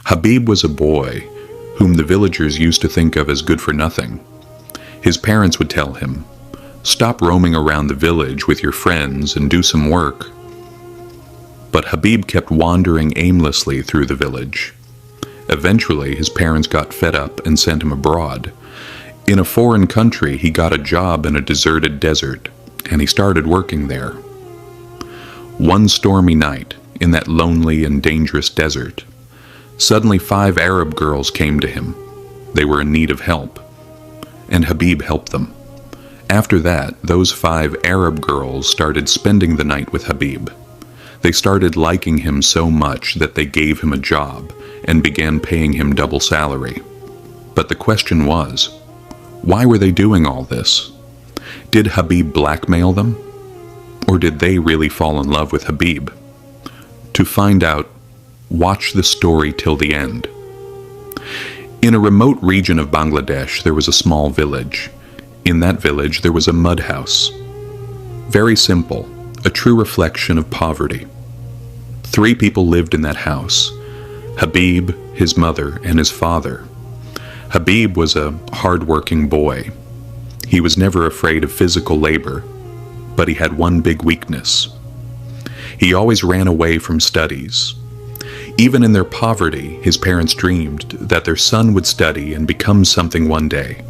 Habib was a boy whom the villagers used to think of as good for nothing. His parents would tell him, "Stop roaming around the village with your friends and do some work." But Habib kept wandering aimlessly through the village. Eventually, his parents got fed up and sent him abroad. In a foreign country, he got a job in a deserted desert, and he started working there. One stormy night, in that lonely and dangerous desert, suddenly 5 Arab girls came to him. They were in need of help, and Habib helped them. After that, those 5 Arab girls started spending the night with Habib. They started liking him so much that they gave him a job and began paying him double salary. But the question was, why were they doing all this? Did Habib blackmail them? Or did they really fall in love with Habib? To find out, watch the story till the end. In a remote region of Bangladesh, there was a small village. In that village, there was a mud house. Very simple, a true reflection of poverty. 3 people lived in that house: Habib, his mother, and his father. Habib was a hard-working boy. He was never afraid of physical labor, but he had one big weakness. He always ran away from studies. Even in their poverty, his parents dreamed that their son would study and become something one day.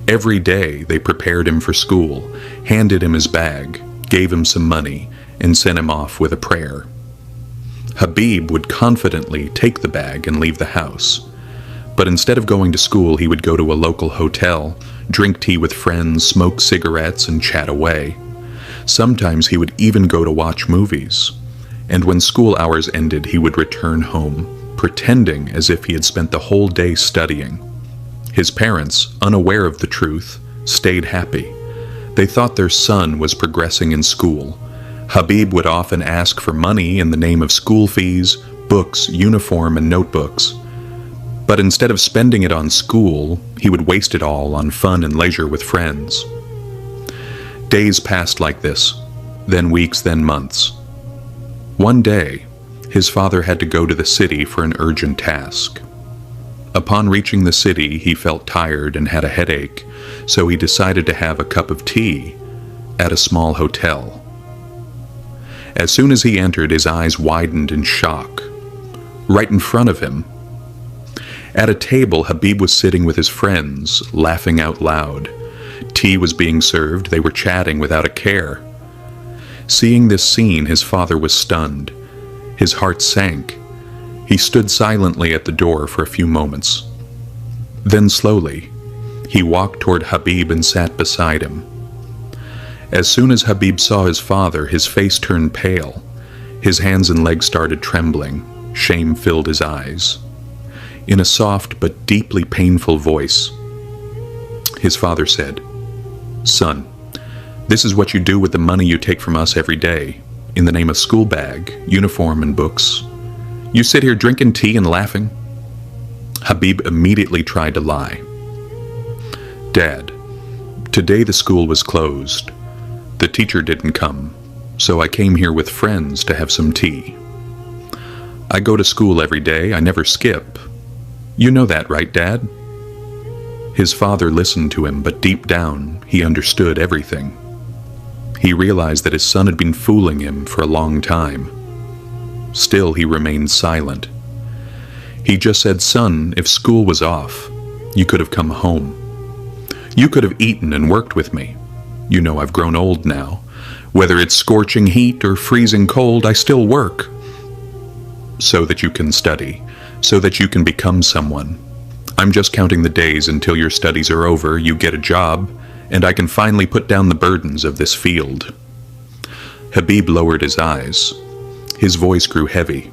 Every day they prepared him for school, handed him his bag, gave him some money, and sent him off with a prayer. Habib would confidently take the bag and leave the house. But instead of going to school, he would go to a local hotel, drink tea with friends, smoke cigarettes, and chat away. Sometimes he would even go to watch movies. And when school hours ended, he would return home, pretending as if he had spent the whole day studying. His parents, unaware of the truth, stayed happy. They thought their son was progressing in school. Habib would often ask for money in the name of school fees, books, uniform, and notebooks. But instead of spending it on school, he would waste it all on fun and leisure with friends. Days passed like this, then weeks, then months. One day, his father had to go to the city for an urgent task. Upon reaching the city, he felt tired and had a headache, so he decided to have a cup of tea at a small hotel. As soon as he entered, his eyes widened in shock. Right in front of him, at a table, Habib was sitting with his friends, laughing out loud. Tea was being served, they were chatting without a care. Seeing this scene, his father was stunned. His heart sank. He stood silently at the door for a few moments. Then slowly, he walked toward Habib and sat beside him. As soon as Habib saw his father, his face turned pale. His hands and legs started trembling. Shame filled his eyes. In a soft but deeply painful voice, his father said, "Son, this is what you do with the money you take from us every day, in the name of school bag, uniform, and books. You sit here drinking tea and laughing." Habib immediately tried to lie. "Dad, today the school was closed. The teacher didn't come, so I came here with friends to have some tea. I go to school every day, I never skip. You know that, right, Dad?" His father listened to him, but deep down, he understood everything. He realized that his son had been fooling him for a long time. Still, he remained silent. He just said, "Son, if school was off, you could have come home. You could have eaten and worked with me. You know I've grown old now. Whether it's scorching heat or freezing cold, I still work. So that you can study, so that you can become someone. I'm just counting the days until your studies are over, you get a job, and I can finally put down the burdens of this field." Habib lowered his eyes. His voice grew heavy.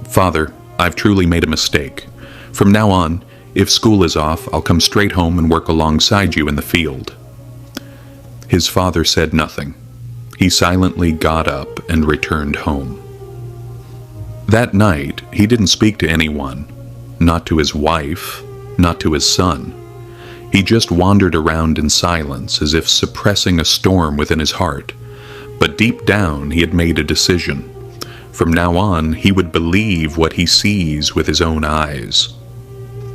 "Father, I've truly made a mistake. From now on, if school is off, I'll come straight home and work alongside you in the field." His father said nothing. He silently got up and returned home. That night, he didn't speak to anyone, not to his wife, not to his son. He just wandered around in silence as if suppressing a storm within his heart. But deep down, he had made a decision. From now on, he would believe what he sees with his own eyes.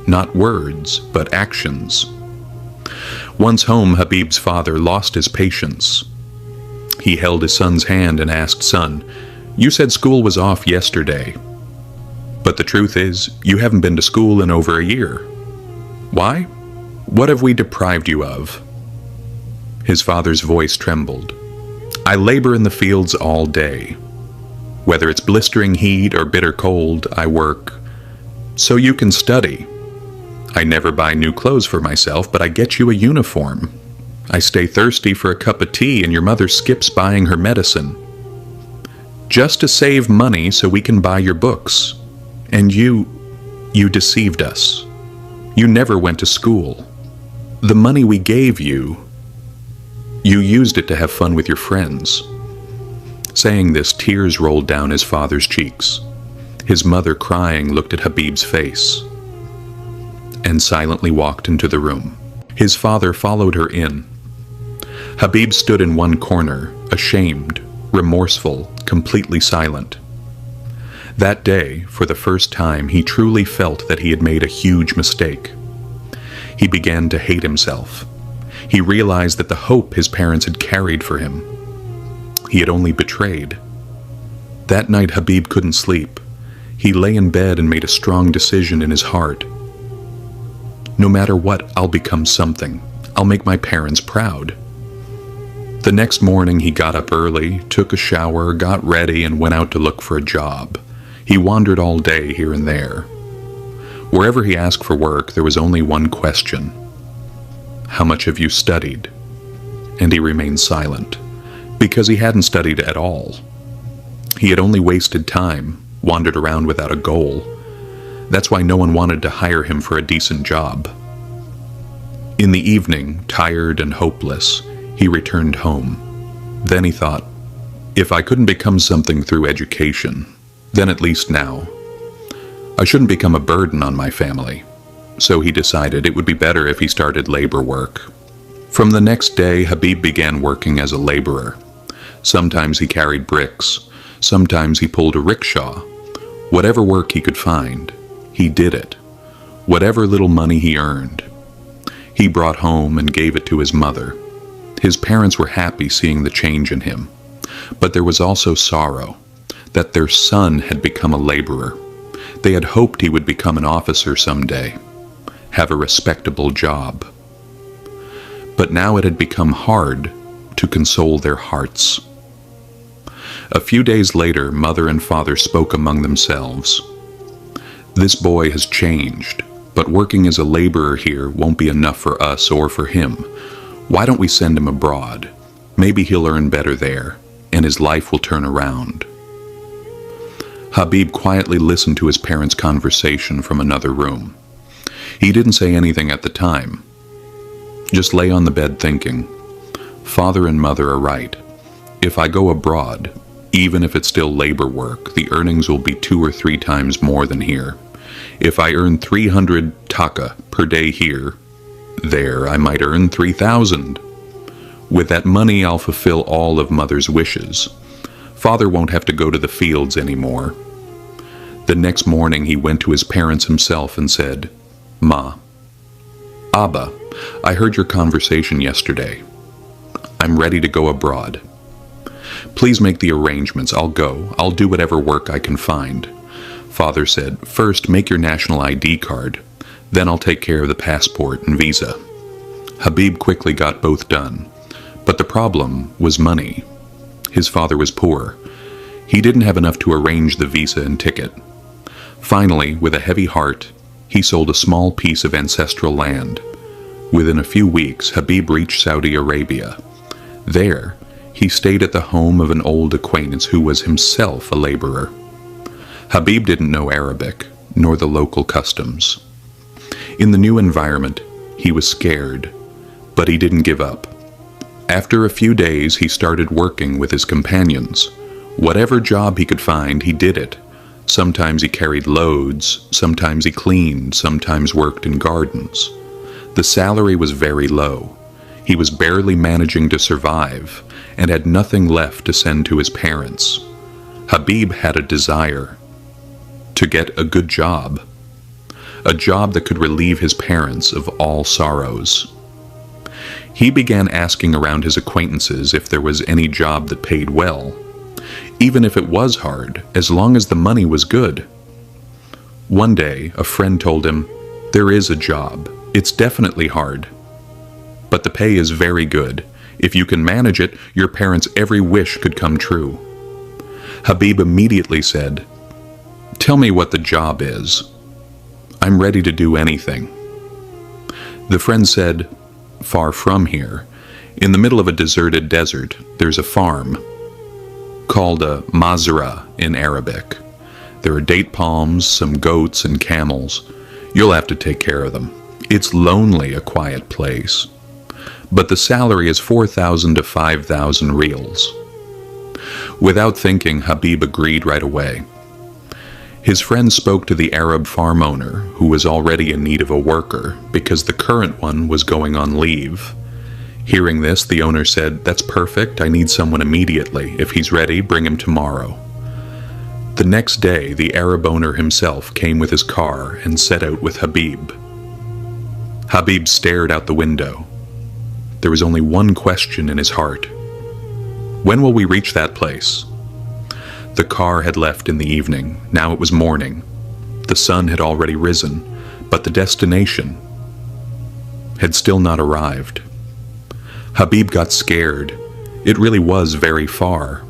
Not words, but actions. Once home, Habib's father lost his patience. He held his son's hand and asked, "Son, you said school was off yesterday. But the truth is, you haven't been to school in over a year. Why? What have we deprived you of?" His father's voice trembled. "I labor in the fields all day. Whether it's blistering heat or bitter cold, I work. So you can study. I never buy new clothes for myself, but I get you a uniform. I stay thirsty for a cup of tea, and your mother skips buying her medicine. Just to save money so we can buy your books. And you deceived us. You never went to school. The money we gave you used it to have fun with your friends." Saying this, tears rolled down his father's cheeks. His mother, crying, looked at Habib's face and silently walked into the room. His father followed her in. Habib stood in one corner, ashamed, remorseful, completely silent. That day, for the first time, he truly felt that he had made a huge mistake. He began to hate himself. He realized that the hope his parents had carried for him, he had only betrayed. That night, Habib couldn't sleep. He lay in bed and made a strong decision in his heart. No matter what, I'll become something. I'll make my parents proud. The next morning, he got up early, took a shower, got ready, and went out to look for a job. He wandered all day here and there. Wherever he asked for work, there was only one question. "How much have you studied?" And he remained silent, because he hadn't studied at all. He had only wasted time, wandered around without a goal. That's why no one wanted to hire him for a decent job. In the evening, tired and hopeless, he returned home. Then he thought, if I couldn't become something through education, then at least now. I shouldn't become a burden on my family. So he decided it would be better if he started labor work. From the next day, Habib began working as a laborer. Sometimes he carried bricks. Sometimes he pulled a rickshaw. Whatever work he could find, he did it. Whatever little money he earned, he brought home and gave it to his mother. His parents were happy seeing the change in him. But there was also sorrow that their son had become a laborer. They had hoped he would become an officer someday, have a respectable job. But now it had become hard to console their hearts. A few days later, mother and father spoke among themselves. This boy has changed, but working as a laborer here won't be enough for us or for him. Why don't we send him abroad? Maybe he'll earn better there, and his life will turn around. Habib quietly listened to his parents' conversation from another room. He didn't say anything at the time. Just lay on the bed thinking, father and mother are right. If I go abroad, even if it's still labor work, the earnings will be 2 or 3 times more than here. If I earn 300 taka per day here, there I might earn 3,000. With that money, I'll fulfill all of mother's wishes. Father won't have to go to the fields anymore. The next morning, he went to his parents himself and said, Ma, Abba, I heard your conversation yesterday. I'm ready to go abroad. Please make the arrangements. I'll go. I'll do whatever work I can find. Father said, first make your national ID card. Then I'll take care of the passport and visa. Habib quickly got both done. But the problem was money. His father was poor. He didn't have enough to arrange the visa and ticket. Finally, with a heavy heart, he sold a small piece of ancestral land. Within a few weeks, Habib reached Saudi Arabia. There, he stayed at the home of an old acquaintance who was himself a laborer. Habib didn't know Arabic, nor the local customs. In the new environment, he was scared, but he didn't give up. After a few days, he started working with his companions. Whatever job he could find, he did it. Sometimes he carried loads, sometimes he cleaned, sometimes worked in gardens. The salary was very low. He was barely managing to survive and had nothing left to send to his parents. Habib had a desire to get a good job, a job that could relieve his parents of all sorrows. He began asking around his acquaintances if there was any job that paid well, even if it was hard, as long as the money was good. One day, a friend told him, "There is a job. It's definitely hard, but the pay is very good. If you can manage it, your parents' every wish could come true." Habib immediately said, "Tell me what the job is. I'm ready to do anything." The friend said, "Far from here, in the middle of a deserted desert, there's a farm called a mazra in Arabic. There are date palms, some goats, and camels. You'll have to take care of them. It's lonely, a quiet place. But the salary is 4,000 to 5,000 reals." Without thinking, Habib agreed right away. His friend spoke to the Arab farm owner, who was already in need of a worker because the current one was going on leave. Hearing this, the owner said, "That's perfect. I need someone immediately. If he's ready, bring him tomorrow." The next day, the Arab owner himself came with his car and set out with Habib. Habib stared out the window. There was only one question in his heart. When will we reach that place? The car had left in the evening. Now it was morning. The sun had already risen, but the destination had still not arrived. Habib got scared. It really was very far.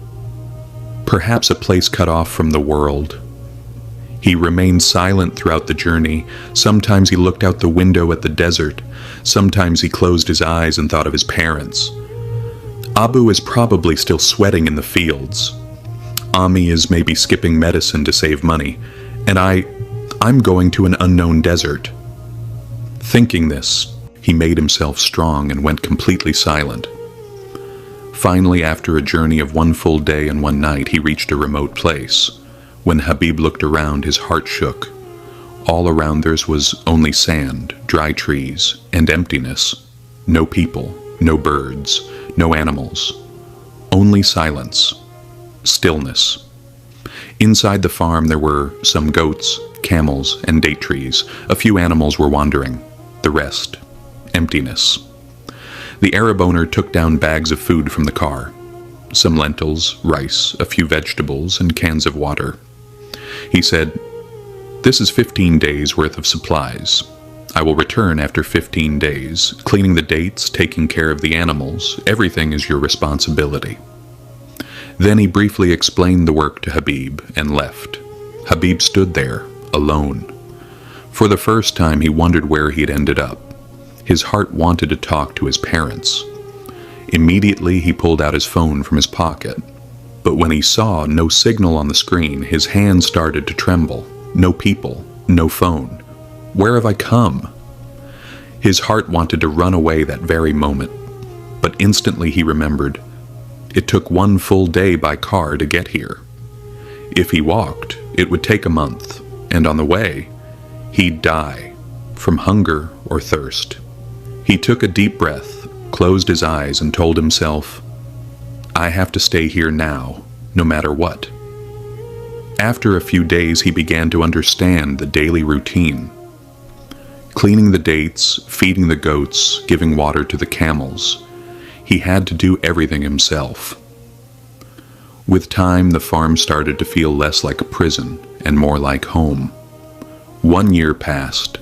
Perhaps a place cut off from the world. He remained silent throughout the journey. Sometimes he looked out the window at the desert. Sometimes he closed his eyes and thought of his parents. Abu is probably still sweating in the fields. Ami is maybe skipping medicine to save money. And I'm going to an unknown desert. Thinking this, he made himself strong and went completely silent. Finally, after a journey of one full day and one night, he reached a remote place. When Habib looked around, his heart shook. All around there was only sand, dry trees, and emptiness. No people, no birds, no animals. Only silence, stillness. Inside the farm there were some goats, camels, and date trees. A few animals were wandering. The rest, emptiness. The Arab owner took down bags of food from the car. Some lentils, rice, a few vegetables, and cans of water. He said, "This is 15 days worth of supplies. I will return after 15 days. Cleaning the dates, taking care of the animals, everything is your responsibility." Then he briefly explained the work to Habib and left. Habib stood there, alone. For the first time he wondered where he had ended up. His heart wanted to talk to his parents. Immediately he pulled out his phone from his pocket. But when he saw no signal on the screen, his hands started to tremble. No people, no phone. Where have I come? His heart wanted to run away that very moment. But instantly he remembered, it took one full day by car to get here. If he walked, it would take a month, and on the way, he'd die from hunger or thirst. He took a deep breath, closed his eyes, and told himself, "I have to stay here now, no matter what." After a few days, he began to understand the daily routine. Cleaning the dates, feeding the goats, giving water to the camels. He had to do everything himself. With time, the farm started to feel less like a prison and more like home. 1 year passed.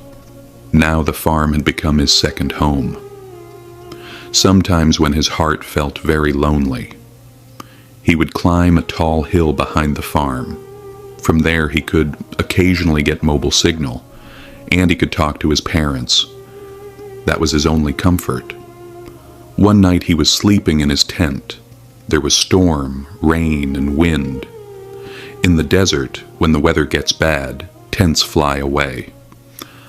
Now the farm had become his second home. Sometimes when his heart felt very lonely, he would climb a tall hill behind the farm. From there he could occasionally get mobile signal, and he could talk to his parents. That was his only comfort. One night he was sleeping in his tent. There was storm, rain, and wind. In the desert, when the weather gets bad, tents fly away.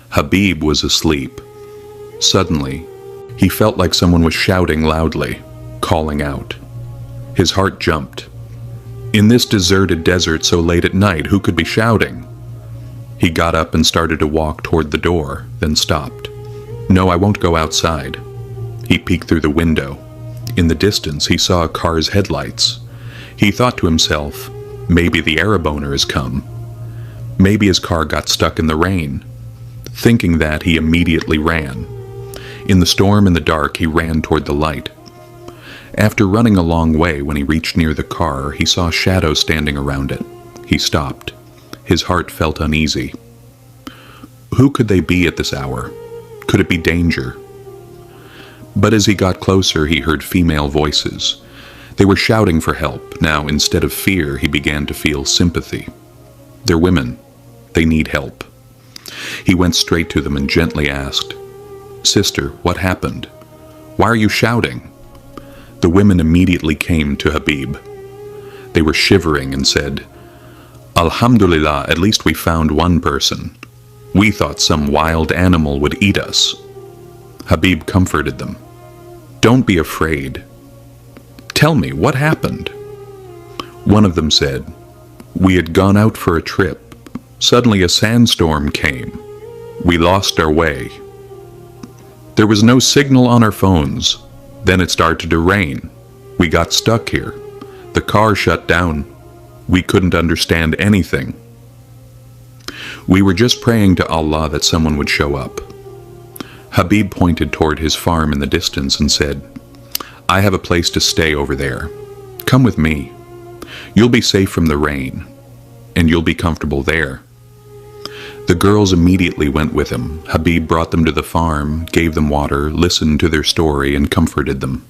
Habib was asleep. Suddenly, he felt like someone was shouting loudly, calling out. His heart jumped. In this deserted desert so late at night, who could be shouting? He got up and started to walk toward the door, then stopped. "No, I won't go outside." He peeked through the window. In the distance, he saw a car's headlights. He thought to himself, Maybe the Arab owner has come. Maybe his car got stuck in the rain. Thinking that, he immediately ran. In the storm and the dark, he ran toward the light. After running a long way, when he reached near the car, he saw a shadow standing around it. He stopped. His heart felt uneasy. Who could they be at this hour? Could it be danger? But as he got closer, he heard female voices. They were shouting for help. Now, instead of fear, he began to feel sympathy. They're women. They need help. He went straight to them and gently asked, "Sister, what happened? Why are you shouting?" The women immediately came to Habib. They were shivering and said, "Alhamdulillah, at least we found one person. We thought some wild animal would eat us." Habib comforted them. "Don't be afraid. Tell me, what happened?" One of them said, "We had gone out for a trip. Suddenly a sandstorm came. We lost our way. There was no signal on our phones. Then it started to rain. We got stuck here. The car shut down. We couldn't understand anything. We were just praying to Allah that someone would show up." Habib pointed toward his farm in the distance and said, "I have a place to stay over there. Come with me. You'll be safe from the rain, and you'll be comfortable there." The girls immediately went with him. Habib brought them to the farm, gave them water, listened to their story, and comforted them.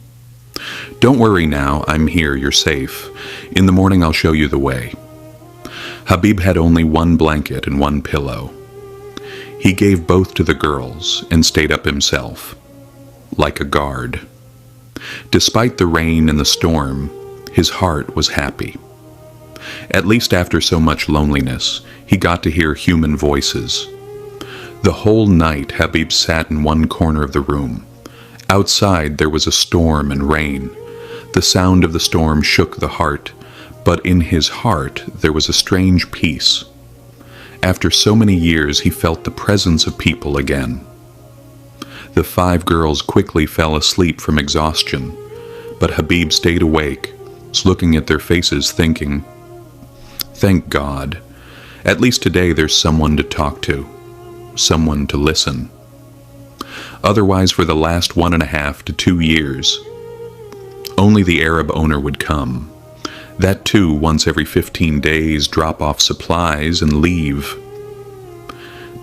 "Don't worry now, I'm here, you're safe. In the morning I'll show you the way." Habib had only one blanket and one pillow. He gave both to the girls and stayed up himself, like a guard. Despite the rain and the storm, his heart was happy. At least after so much loneliness, he got to hear human voices. The whole night Habib sat in one corner of the room. Outside there was a storm and rain. The sound of the storm shook the heart, but in his heart there was a strange peace. After so many years he felt the presence of people again. The 5 girls quickly fell asleep from exhaustion, but Habib stayed awake, looking at their faces thinking, "Thank God. At least today there's someone to talk to, someone to listen." Otherwise, for the last 1.5 to 2 years, only the Arab owner would come. That too once every 15 days, drop off supplies and leave.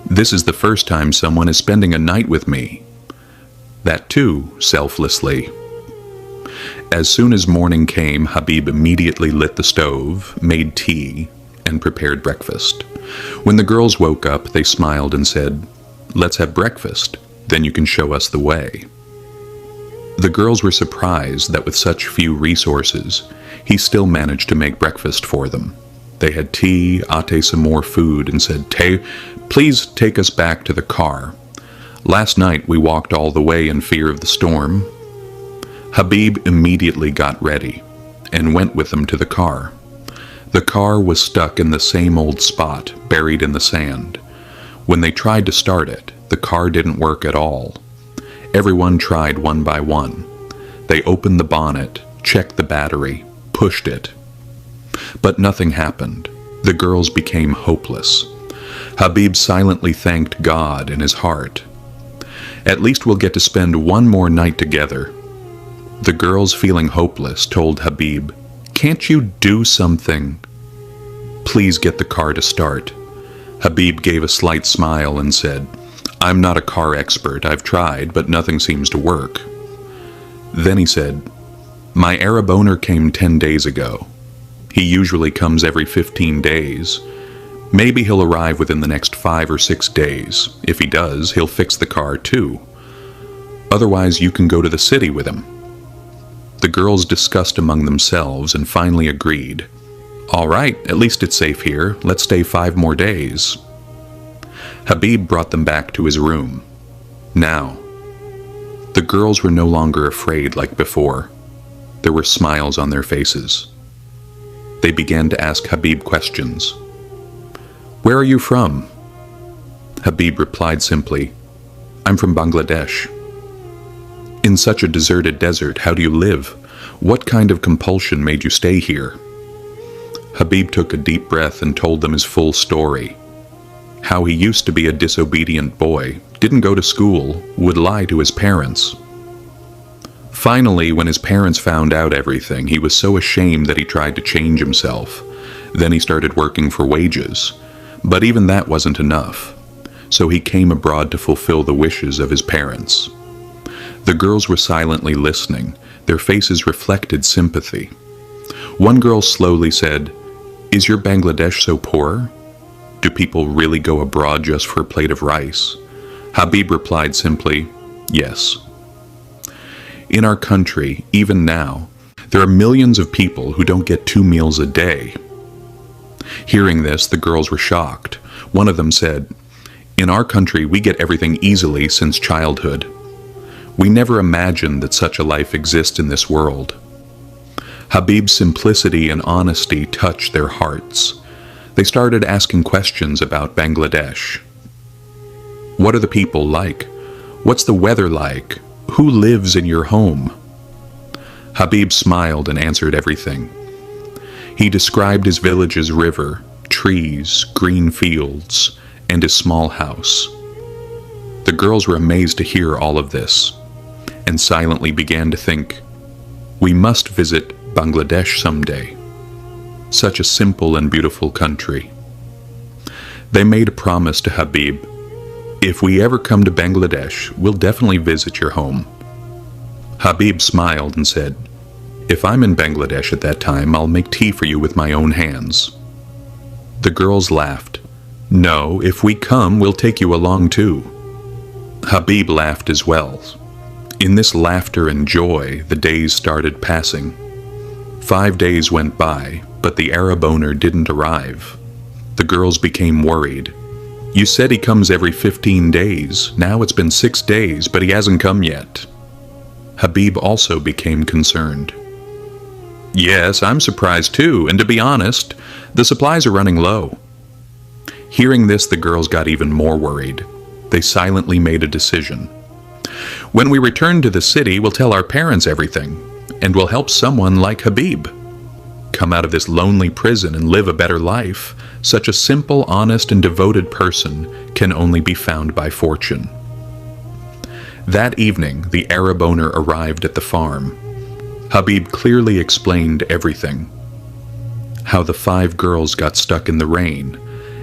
"This is the first time someone is spending a night with me." That too selflessly. As soon as morning came, Habib immediately lit the stove, made tea, and prepared breakfast. When the girls woke up, they smiled and said, "Let's have breakfast, then you can show us the way." The girls were surprised that with such few resources, he still managed to make breakfast for them. They had tea, ate some more food, and said, "Please take us back to the car. Last night we walked all the way in fear of the storm." Habib immediately got ready and went with them to the car. The car was stuck in the same old spot, buried in the sand. When they tried to start it, the car didn't work at all. Everyone tried one by one. They opened the bonnet, checked the battery, pushed it. But nothing happened. The girls became hopeless. Habib silently thanked God in his heart. "At least we'll get to spend one more night together." The girls, feeling hopeless, told Habib, "Can't you do something? Please get the car to start." Habib gave a slight smile and said, "I'm not a car expert. I've tried, but nothing seems to work." Then he said, "My Arab owner came 10 days ago. He usually comes every 15 days. Maybe he'll arrive within the next 5 or 6 days. If he does, he'll fix the car too. Otherwise, you can go to the city with him." The girls discussed among themselves and finally agreed. "All right, at least it's safe here. Let's stay 5 more days." Habib brought them back to his room. Now, the girls were no longer afraid like before. There were smiles on their faces. They began to ask Habib questions. "Where are you from?" Habib replied simply, "I'm from Bangladesh." "In such a deserted desert, how do you live? What kind of compulsion made you stay here?" Habib took a deep breath and told them his full story. How he used to be a disobedient boy, didn't go to school, would lie to his parents. Finally, when his parents found out everything, he was so ashamed that he tried to change himself. Then he started working for wages. But even that wasn't enough. So he came abroad to fulfill the wishes of his parents. The girls were silently listening. Their faces reflected sympathy. One girl slowly said, "Is your Bangladesh so poor? Do people really go abroad just for a plate of rice?" Habib replied simply, "Yes." In our country, even now, there are millions of people who don't get 2 meals a day. Hearing this, the girls were shocked. One of them said, "In our country, we get everything easily since childhood. We never imagined that such a life exists in this world." Habib's simplicity and honesty touched their hearts. They started asking questions about Bangladesh. What are the people like? What's the weather like? Who lives in your home? Habib smiled and answered everything. He described his village's river, trees, green fields, and his small house. The girls were amazed to hear all of this, and silently began to think, "We must visit Bangladesh someday. Such a simple and beautiful country." They made a promise to Habib, "If we ever come to Bangladesh, we'll definitely visit your home." Habib smiled and said, "If I'm in Bangladesh at that time, I'll make tea for you with my own hands." The girls laughed. "No, if we come, we'll take you along too." Habib laughed as well. In this laughter and joy, the days started passing. 5 days went by, but the Arab owner didn't arrive. The girls became worried. "You said he comes every 15 days. Now it's been 6 days, but he hasn't come yet." Habib also became concerned. "Yes, I'm surprised too, and to be honest, the supplies are running low." Hearing this, the girls got even more worried. They silently made a decision. "When we return to the city, we'll tell our parents everything, and we'll help someone like Habib come out of this lonely prison and live a better life. Such a simple, honest, and devoted person can only be found by fortune." That evening, the Arab owner arrived at the farm. Habib clearly explained everything. How the 5 girls got stuck in the rain,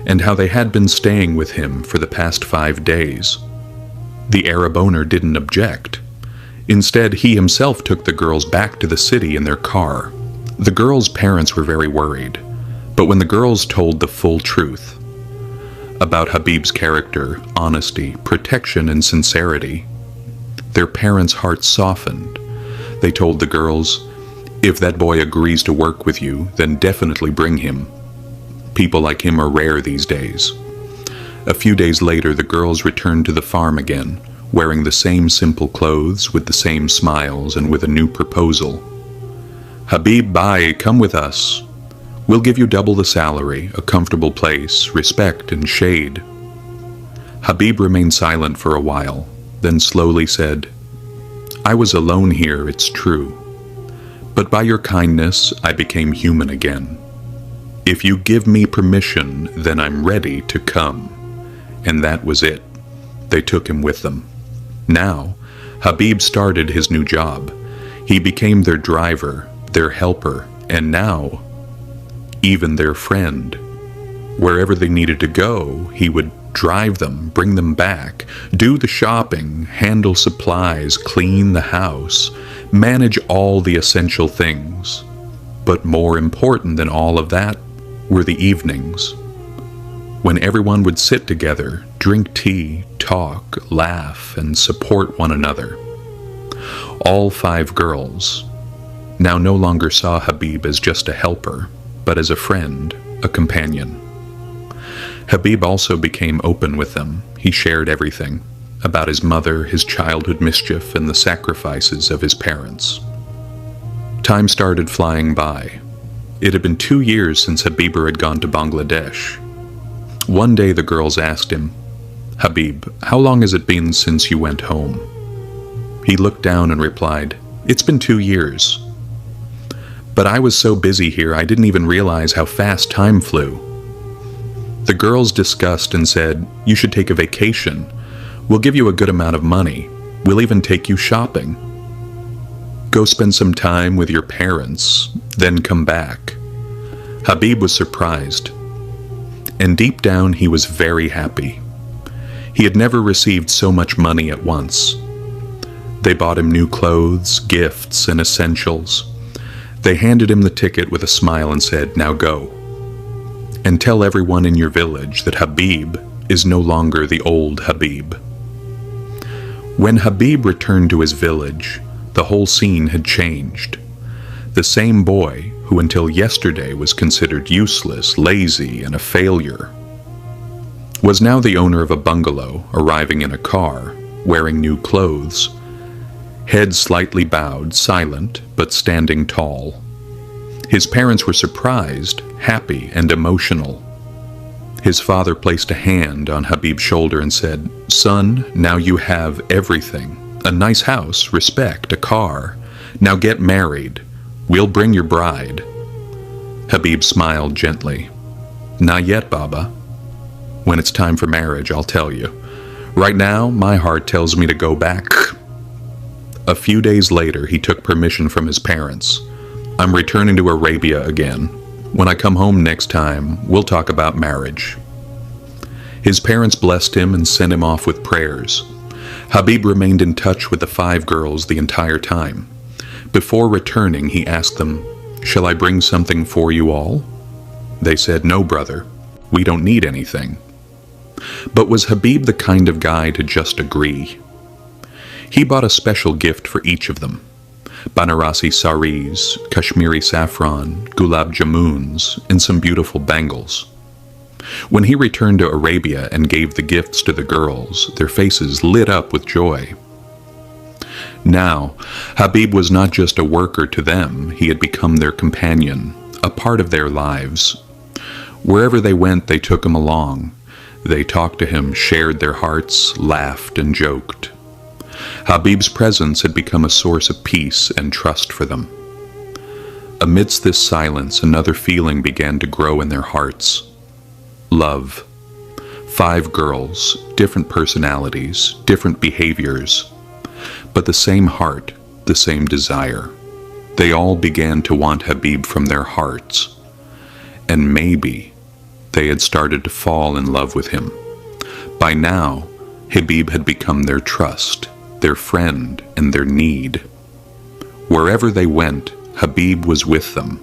and how they had been staying with him for the past 5 days. The Arab owner didn't object. Instead, he himself took the girls back to the city in their car. The girls' parents were very worried, but when the girls told the full truth about Habib's character, honesty, protection, and sincerity, their parents' hearts softened. They told the girls, "If that boy agrees to work with you, then definitely bring him. People like him are rare these days." A few days later, the girls returned to the farm again, wearing the same simple clothes, with the same smiles, and with a new proposal. "Habib, bye, come with us. We'll give you double the salary, a comfortable place, respect, and shade." Habib remained silent for a while, then slowly said, "I was alone here, it's true. But by your kindness, I became human again. If you give me permission, then I'm ready to come." And that was it. They took him with them. Now, Habib started his new job. He became their driver, their helper, and now, even their friend. Wherever they needed to go, he would drive them, bring them back, do the shopping, handle supplies, clean the house, manage all the essential things. But more important than all of that were the evenings, when everyone would sit together, drink tea, talk, laugh, and support one another. All 5 girls now no longer saw Habib as just a helper, but as a friend, a companion. Habib also became open with them. He shared everything about his mother, his childhood mischief, and the sacrifices of his parents. Time started flying by. It had been 2 years since Habib had gone to Bangladesh. One day the girls asked him, "Habib, how long has it been since you went home?" He looked down and replied, "It's been 2 years." But I was so busy here I didn't even realize how fast time flew. The girls discussed and said, "You should take a vacation. We'll give you a good amount of money. We'll even take you shopping. Go spend some time with your parents, then come back." Habib was surprised, and deep down he was very happy. He had never received so much money at once. They bought him new clothes, gifts, and essentials. They handed him the ticket with a smile and said, "Now go. And tell everyone in your village that Habib is no longer the old Habib." When Habib returned to his village, the whole scene had changed. The same boy, who until yesterday was considered useless, lazy, and a failure, was now the owner of a bungalow, arriving in a car, wearing new clothes, head slightly bowed, silent, but standing tall. His parents were surprised, happy, and emotional. His father placed a hand on Habib's shoulder and said, "Son, now you have everything. A nice house, respect, a car. Now get married. We'll bring your bride." Habib smiled gently. "Not yet, Baba. When it's time for marriage, I'll tell you. Right now, my heart tells me to go back." A few days later, he took permission from his parents. "I'm returning to Arabia again. When I come home next time, we'll talk about marriage." His parents blessed him and sent him off with prayers. Habib remained in touch with the 5 girls the entire time. Before returning, he asked them, "Shall I bring something for you all?" They said, "No, brother. We don't need anything." But was Habib the kind of guy to just agree? He bought a special gift for each of them: Banarasi saris, Kashmiri saffron, gulab jamuns, and some beautiful bangles. When he returned to Arabia and gave the gifts to the girls, their faces lit up with joy. Now, Habib was not just a worker to them, he had become their companion, a part of their lives. Wherever they went, they took him along. They talked to him, shared their hearts, laughed, and joked. Habib's presence had become a source of peace and trust for them. Amidst this silence, another feeling began to grow in their hearts: love. 5 girls, different personalities, different behaviors, but the same heart, the same desire. They all began to want Habib from their hearts, and maybe they had started to fall in love with him. By now, Habib had become their trust, their friend, and their need. Wherever they went, Habib was with them.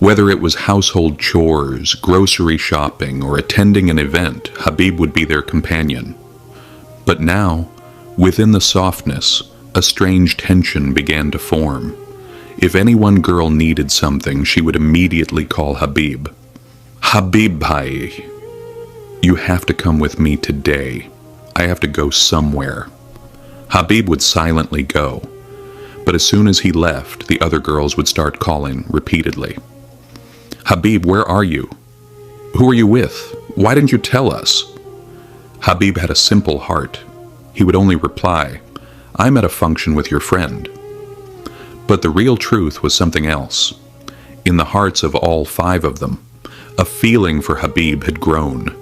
Whether it was household chores, grocery shopping, or attending an event, Habib would be their companion. But now, within the softness, a strange tension began to form. If any one girl needed something, she would immediately call Habib. "Habib bhai, you have to come with me today. I have to go somewhere." Habib would silently go, but as soon as he left, the other girls would start calling repeatedly. "Habib, where are you? Who are you with? Why didn't you tell us?" Habib had a simple heart. He would only reply, "I'm at a function with your friend." But the real truth was something else. In the hearts of all 5 of them, a feeling for Habib had grown,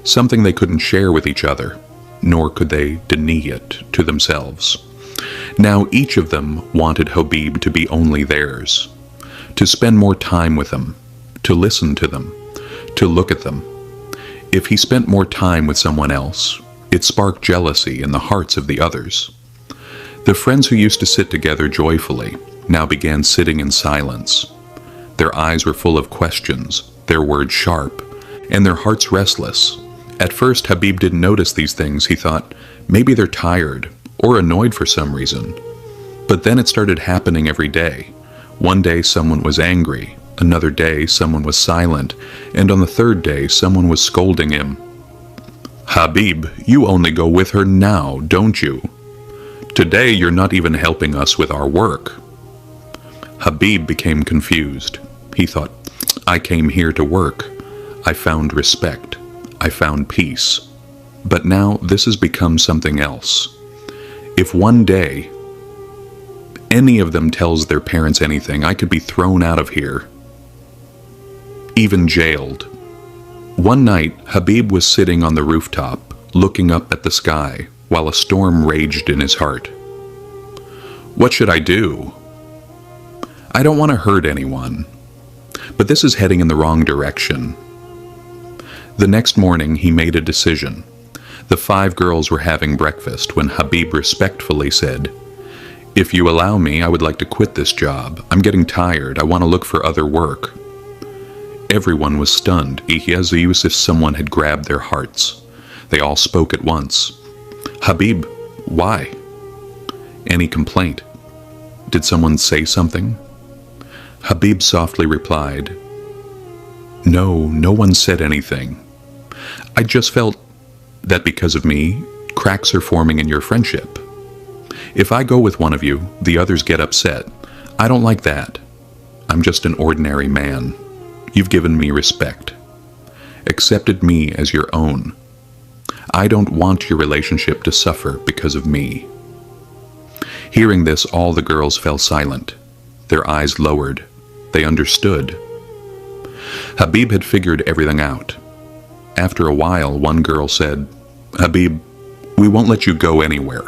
something they couldn't share with each other, nor could they deny it to themselves. Now each of them wanted Habib to be only theirs, to spend more time with them, to listen to them, to look at them. If he spent more time with someone else, it sparked jealousy in the hearts of the others. The friends who used to sit together joyfully now began sitting in silence. Their eyes were full of questions, their words sharp, and their hearts restless. At first, Habib didn't notice these things. He thought, maybe they're tired or annoyed for some reason. But then it started happening every day. One day someone was angry, another day someone was silent, and on the 3rd day someone was scolding him. "Habib, you only go with her now, don't you? Today you're not even helping us with our work." Habib became confused. He thought, "I came here to work. I found respect. I found peace. But now this has become something else. If one day Any of them tells their parents anything, I could be thrown out of here. Even jailed. One night, Habib was sitting on the rooftop, looking up at the sky, while a storm raged in his heart. What should I do? I don't want to hurt anyone, but this is heading in the wrong direction. The next morning, he made a decision. The 5 girls were having breakfast when Habib respectfully said, "If you allow me, I would like to quit this job. I'm getting tired. I want to look for other work." Everyone was stunned, as if someone had grabbed their hearts. They all spoke at once. "Habib, why? Any complaint? Did someone say something?" Habib softly replied, No one said anything. I just felt that because of me, cracks are forming in your friendship. If I go with one of you, the others get upset. I don't like that. I'm just an ordinary man. You've given me respect, accepted me as your own. I don't want your relationship to suffer because of me. Hearing this, all the girls fell silent. Their eyes lowered. They understood. Habib had figured everything out. After a while, one girl said, "Habib, we won't let you go anywhere.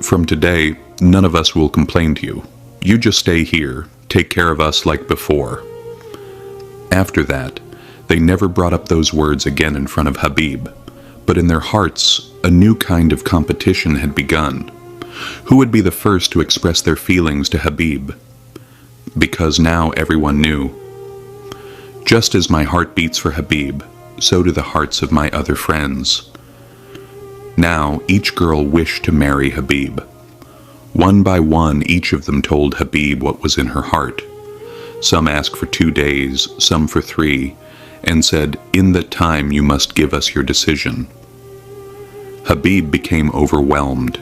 From today, none of us will complain to you. You just stay here, take care of us like before." After that, they never brought up those words again in front of Habib, but in their hearts, a new kind of competition had begun. Who would be the first to express their feelings to Habib? Because now everyone knew. Just as my heart beats for Habib, so do the hearts of my other friends. Now each girl wished to marry Habib. One by one, each of them told Habib what was in her heart. Some asked for 2 days, some for 3, and said, "In that time you must give us your decision." Habib became overwhelmed.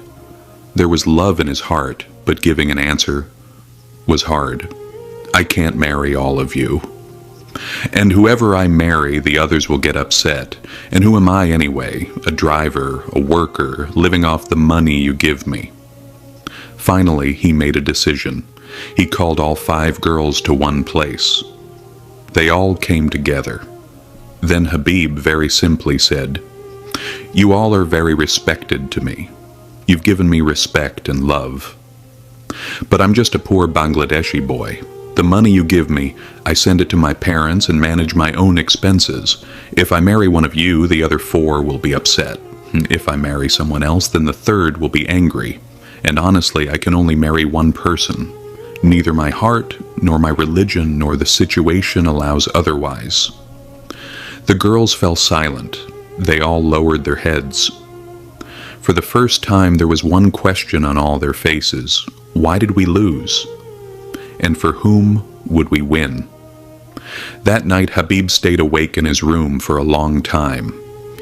There was love in his heart, but giving an answer was hard. "I can't marry all of you. And whoever I marry, the others will get upset. And who am I anyway? A driver, a worker, living off the money you give me." Finally, he made a decision. He called all 5 girls to one place. They all came together. Then Habib very simply said, "You all are very respected to me. You've given me respect and love. But I'm just a poor Bangladeshi boy. The money you give me, I send it to my parents and manage my own expenses. If I marry one of you, the other 4 will be upset. If I marry someone else, then the 3rd will be angry. And honestly, I can only marry one person. Neither my heart, nor my religion, nor the situation allows otherwise." The girls fell silent. They all lowered their heads. For the first time, there was one question on all their faces. Why did we lose? And for whom would we win? That night, Habib stayed awake in his room for a long time.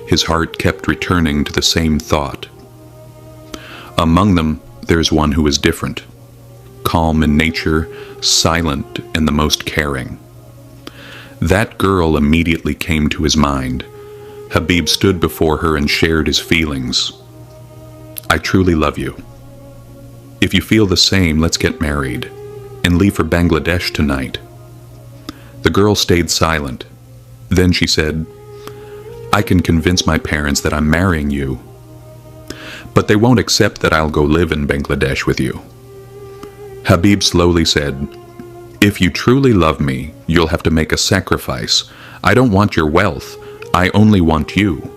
His heart kept returning to the same thought. Among them, there's one who is different. Calm in nature, silent, and the most caring. That girl immediately came to his mind. Habib stood before her and shared his feelings. "I truly love you. If you feel the same, let's get married and leave for Bangladesh tonight." The girl stayed silent. Then she said, "I can convince my parents that I'm marrying you, but they won't accept that I'll go live in Bangladesh with you." Habib slowly said, "If you truly love me, you'll have to make a sacrifice. I don't want your wealth. I only want you."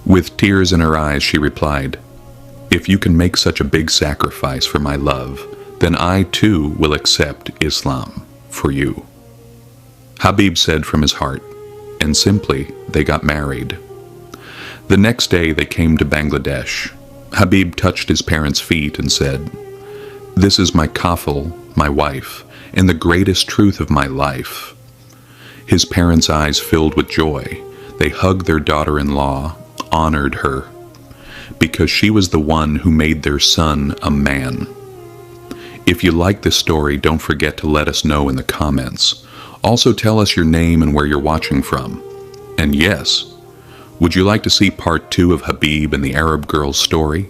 With tears in her eyes, she replied, "If you can make such a big sacrifice for my love, then I too will accept Islam for you." Habib said from his heart, and simply they got married. The next day they came to Bangladesh. Habib touched his parents' feet and said, "This is my kafil, my wife, and the greatest truth of my life." His parents' eyes filled with joy. They hugged their daughter-in-law, honored her, because she was the one who made their son a man. If you like this story, don't forget to let us know in the comments. Also tell us your name and where you're watching from. And yes, would you like to see part 2 of Habib and the Arab girl's story?